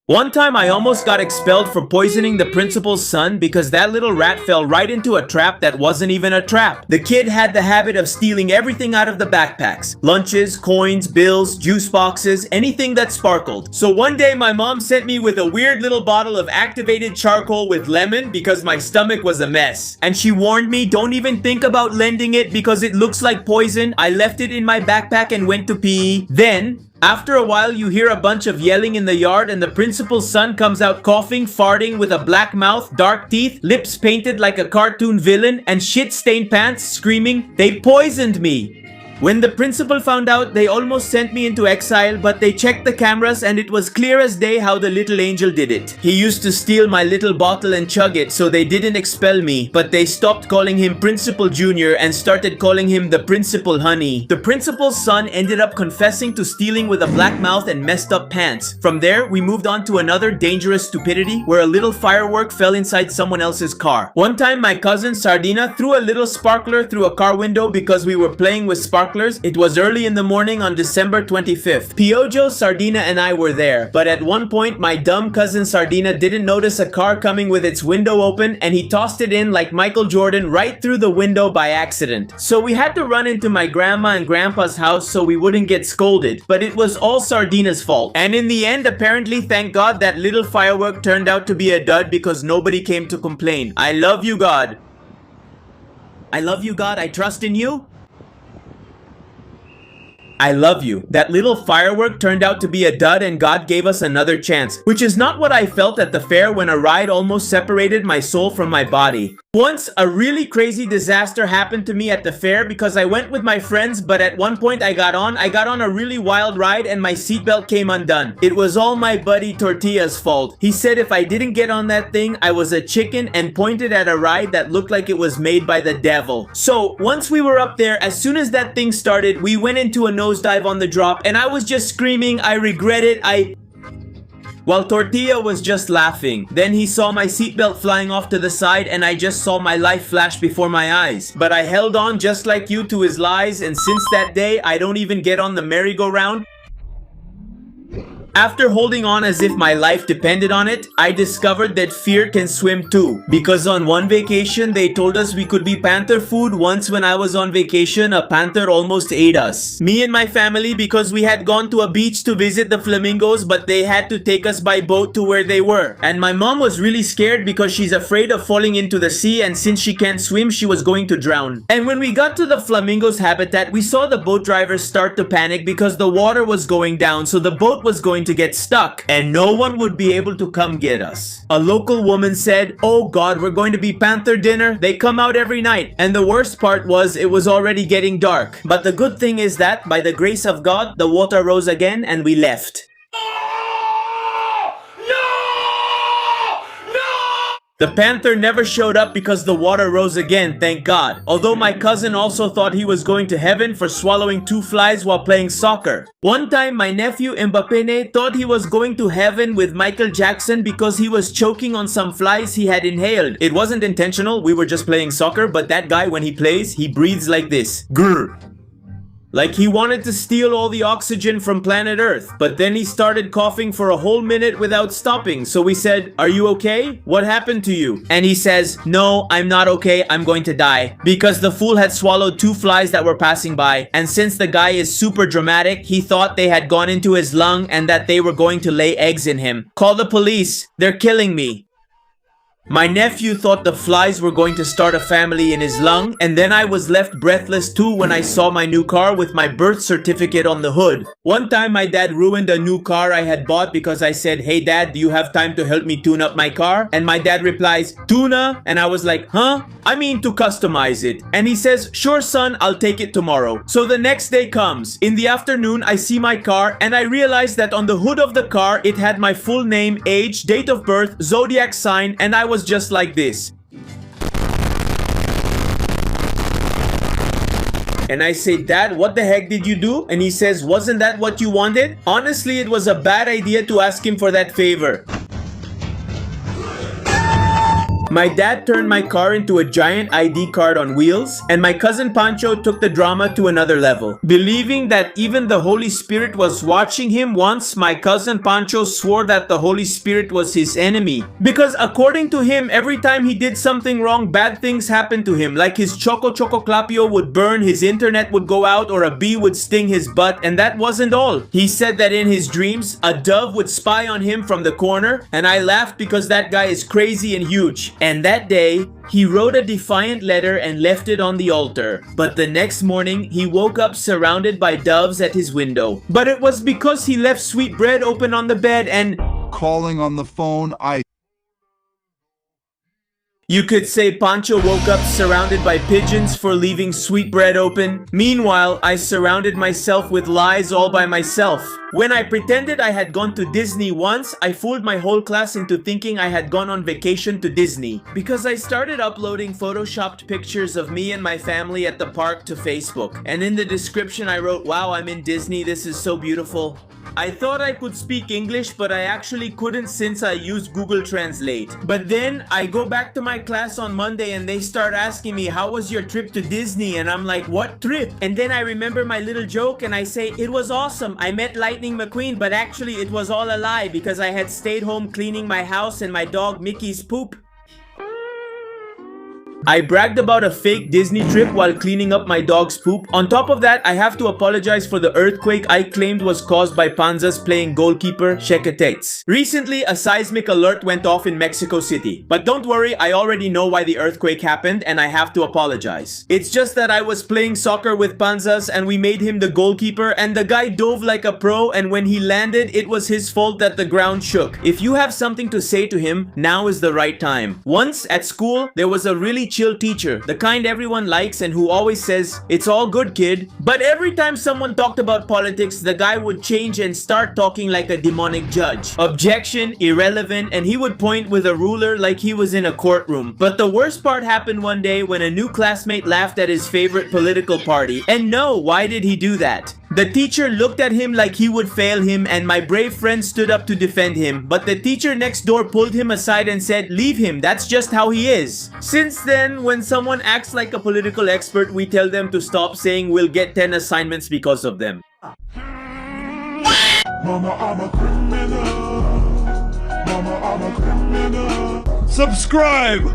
One time I almost got expelled for poisoning the principal's son because that little rat fell right into a trap that wasn't even a trap. The kid had the habit of stealing everything out of the backpacks. Lunches, coins, bills, juice boxes, anything that sparkled. So one day my mom sent me with a weird little bottle of activated charcoal with lemon because my stomach was a mess. And she warned me, don't even think about lending it because it looks like poison. I left it in my backpack and went to pee. Then, after a while, you hear a bunch of yelling in the yard and the principal's son comes out coughing, farting with a black mouth, dark teeth, lips painted like a cartoon villain, and shit-stained pants, screaming, "They poisoned me!" When the principal found out, they almost sent me into exile, but they checked the cameras and it was clear as day how the little angel did it. He used to steal my little bottle and chug it, so they didn't expel me, but they stopped calling him Principal Junior and started calling him the Principal Honey. The principal's son ended up confessing to stealing with a black mouth and messed up pants. From there, we moved on to another dangerous stupidity where a little firework fell inside someone else's car. One time, my cousin Sardina threw a little sparkler through a car window because we were playing with sparklers. It was early in the morning on December 25th. Piojo, Sardina, and I were there. But at one point, my dumb cousin Sardina didn't notice a car coming with its window open and he tossed it in like Michael Jordan right through the window by accident. So we had to run into my grandma and grandpa's house so we wouldn't get scolded. But it was all Sardina's fault. And in the end, apparently, thank God, that little firework turned out to be a dud because nobody came to complain. I love you, God. I love you, God. I trust in you. I love you. That little firework turned out to be a dud and God gave us another chance, which is not what I felt at the fair when a ride almost separated my soul from my body. Once, a really crazy disaster happened to me at the fair because I went with my friends, but at one point I got on a really wild ride and my seatbelt came undone. It was all my buddy Tortilla's fault. He said if I didn't get on that thing, I was a chicken and pointed at a ride that looked like it was made by the devil. So, once we were up there, as soon as that thing started, we went into a nosedive on the drop and I was just screaming, I regret it, while Tortilla was just laughing. Then he saw my seatbelt flying off to the side and I just saw my life flash before my eyes. But I held on just like you to his lies, and since that day, I don't even get on the merry-go-round. After holding on as if my life depended on it, I discovered that fear can swim too. Because on one vacation, they told us we could be panther food. Once when I was on vacation, a panther almost ate us. Me and my family, because we had gone to a beach to visit the flamingos, but they had to take us by boat to where they were. And my mom was really scared because she's afraid of falling into the sea, and since she can't swim, she was going to drown. And when we got to the flamingos habitat, we saw the boat drivers start to panic because the water was going down, so the boat was going to get stuck and no one would be able to come get us. A local woman said, "Oh God, we're going to be panther dinner. They come out every night." And the worst part was it was already getting dark. But the good thing is that by the grace of God, the water rose again and we left. The panther never showed up because the water rose again, thank God. Although my cousin also thought he was going to heaven for swallowing 2 flies while playing soccer. One time, my nephew Mbapene thought he was going to heaven with Michael Jackson because he was choking on some flies he had inhaled. It wasn't intentional, we were just playing soccer, but that guy, when he plays, he breathes like this. Grr. Like he wanted to steal all the oxygen from planet Earth. But then he started coughing for a whole minute without stopping. So we said, "Are you okay? What happened to you?" And he says, "No, I'm not okay. I'm going to die." Because the fool had swallowed 2 flies that were passing by. And since the guy is super dramatic, he thought they had gone into his lung and that they were going to lay eggs in him. "Call the police. They're killing me." My nephew thought the flies were going to start a family in his lung, and then I was left breathless too when I saw my new car with my birth certificate on the hood. One time my dad ruined a new car I had bought because I said, "Hey dad, do you have time to help me tune up my car?" And my dad replies, "Tuna?" And I was like, "Huh? I mean to customize it." And he says, "Sure son, I'll take it tomorrow." So the next day comes. In the afternoon, I see my car and I realize that on the hood of the car, it had my full name, age, date of birth, zodiac sign, and I was just like this. And I say, "Dad, what the heck did you do?" And he says, "Wasn't that what you wanted?" Honestly, it was a bad idea to ask him for that favor. My dad turned my car into a giant ID card on wheels, and my cousin Pancho took the drama to another level. Believing that even the Holy Spirit was watching him once, my cousin Pancho swore that the Holy Spirit was his enemy. Because according to him, every time he did something wrong, bad things happened to him. Like his Choco Clapio would burn, his internet would go out, or a bee would sting his butt, and that wasn't all. He said that in his dreams, a dove would spy on him from the corner, and I laughed because that guy is crazy and huge. And that day, he wrote a defiant letter and left it on the altar. But the next morning, he woke up surrounded by doves at his window. But it was because he left sweet bread open on the bed and calling on the phone. You could say Pancho woke up surrounded by pigeons for leaving sweet bread open. Meanwhile, I surrounded myself with lies all by myself. When I pretended I had gone to Disney once, I fooled my whole class into thinking I had gone on vacation to Disney. Because I started uploading photoshopped pictures of me and my family at the park to Facebook. And in the description I wrote, "Wow, I'm in Disney, this is so beautiful." I thought I could speak English, but I actually couldn't since I used Google Translate. But then I go back to my class on Monday and they start asking me, "How was your trip to Disney?" And I'm like, "What trip?" And then I remember my little joke and I say, "It was awesome. I met Lightning McQueen, but actually it was all a lie because I had stayed home cleaning my house and my dog Mickey's poop." I bragged about a fake Disney trip while cleaning up my dog's poop. On top of that, I have to apologize for the earthquake I claimed was caused by panzas playing goalkeeper Shekatates. Recently, a seismic alert went off in Mexico City. But don't worry, I already know why the earthquake happened and I have to apologize. It's just that I was playing soccer with panzas and we made him the goalkeeper and the guy dove like a pro, and when he landed, it was his fault that the ground shook. If you have something to say to him, now is the right time. Once at school, there was a really chill teacher, the kind everyone likes and who always says, "It's all good, kid." But every time someone talked about politics, the guy would change and start talking like a demonic judge. Objection, irrelevant, and he would point with a ruler like he was in a courtroom. But the worst part happened one day when a new classmate laughed at his favorite political party. And no, why did he do that? The teacher looked at him like he would fail him, and my brave friend stood up to defend him. But the teacher next door pulled him aside and said, "Leave him, that's just how he is." Since then, when someone acts like a political expert, we tell them to stop saying we'll get 10 assignments because of them. Mama, I'm a criminal. Mama, I'm a criminal. Subscribe!